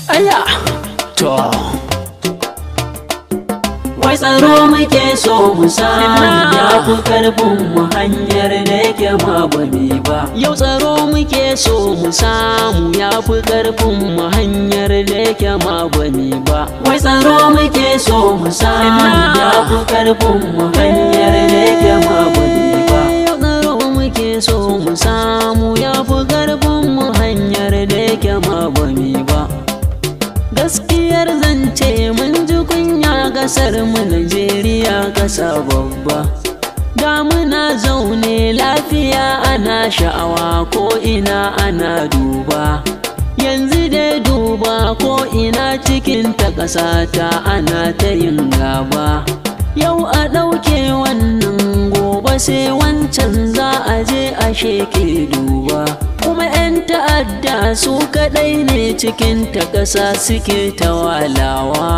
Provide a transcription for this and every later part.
Aya to wai tsaro muke so mu samu ya fi karfin mu hanyar da yake ma ba mi ba. Yau tsaro muke so mu samu ya fi karfin mu hanyar da yake ma ba mi ba. Wai tsaro muke so mu samu ya fi karfin mu hanyar da yake ma ba mi ba. Yau tsaro muke so mu samu ya fi karfin mu hanyar da yake ma ba mi ba. Gaskiyar zance mun ji kunya kasar mu Najeriya kasa babba. Da muna zaune lafiya ana sha'awa ko ina ana duba. Yanzu dai duba ko ina cikin ta ƙasa ta ana ta yin gaba. Yau a ɗauke wannan gobe sai wancan za a je a sheke duba. Kuma 'yan ta'adda su kaɗai ne cikin ta ƙasa suke ta walawa.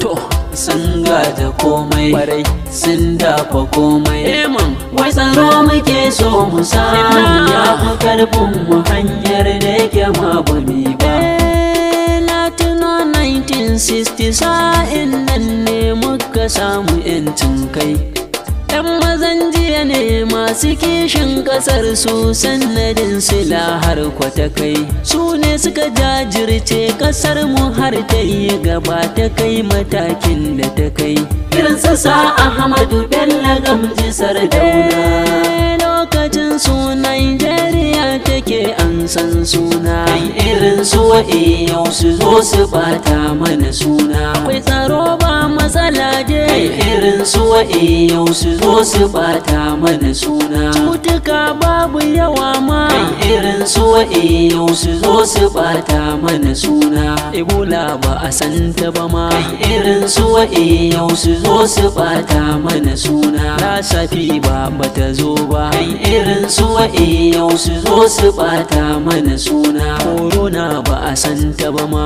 To sun gada komai sun dafa komai. Wai tsaro muke so mu samu ya fi karfin mu hanyar da yake ma ba mi ba. Latino 1960 sa'in nan ne muka samu 'yancin kai. 'Yan mazan jiya ne masu kishin ƙasar su sannadin sila har kwata kai. Su ne suka jajirce ƙasar mu har ta yi gaba ta kai matakin da ta kai. Irin sassa Ahmadu Bello Gamji Sardauna. Lokacin su Nigeria take an san suna. Irin su wa'i yau su zo su bata mana suna. Akwai tsaro ba matsala dai. Irin su wa'i yau su zo su bata mana suna. Cutuka babu yawa ma. Irin su wa'i yau su zo su bata mana suna. Ebola ba a santa ba ma. Irin su wa'i yau su zo su bata mana suna. Lasafi ba bata zo ba. Irin su wa'i yau su zo su bata mana suna. Corona ba a santa ba ma.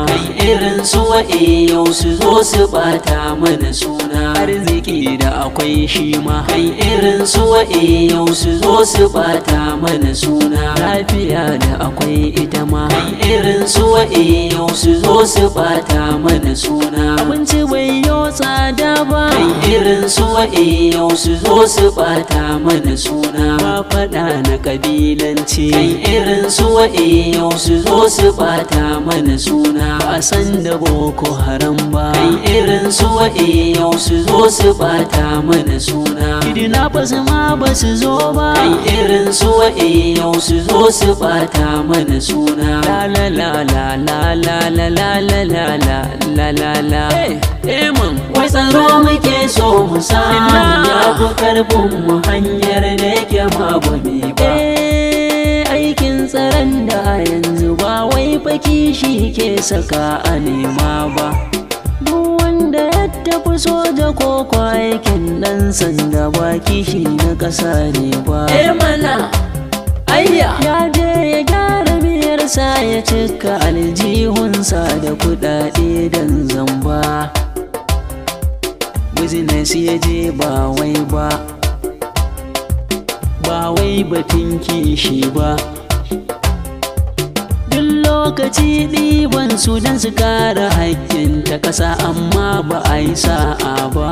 Irin su wa'i yau su zo su bata mana suna. Arziki da akwai shi ma. Irin su wa'i yau su zo su bata mana suna. Lafiya da akwai ita ma. Irin su wa'i yau su zo su bata mana suna. Abinci bai yo tsada ba. Irin su wa'i yau su zo su bata mana suna. Ba faɗa na kabilanci. Irin su wa'i yau su zo su bata mana suna. Ba a san da Boko Haram ba. Irin su wa'i yau su zo su bata mana suna. Kidnappers ma ba su zo ba. Irin su wa'i yau su zo su bata mana suna. La la la la la la la la la la la la la la. Wai tsaro muke so mu samu ya fi karfin mu hanyar da yake ma ba mi ba. Aikin tsaron da yanzu ba wai faki shi ke saka a nema ba. Duk wanda ya tafi soja ko aikin ɗan sanda ba kishi na ƙasa ne ba. Mana ayya ya je ya gyara biyarsa ya cika aljihunsa da kuɗaɗe don zamba. Business ya je ba wai batun kishi ba. Duk lokaci ɗiban su don su kare haƙƙin ta ƙasa amma ba a yi sa'a ba.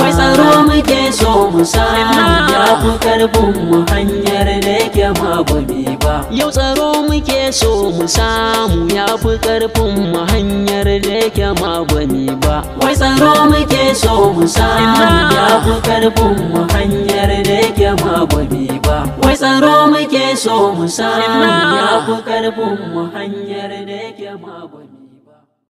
Wai tsaro muke so mu samu ya fi karfin mu hanyar da yake ma ba mi ba. Yau tsaro muke so mu samu ya fi karfin mu hanyar da yake ma ba mi ba. Wai tsaro muke so mu samu ya fi karfin mu hanyar da yake ma ba mi ba. Wai tsaro muke so mu samu ya fi karfin mu hanyar da yake ma ba mi ba.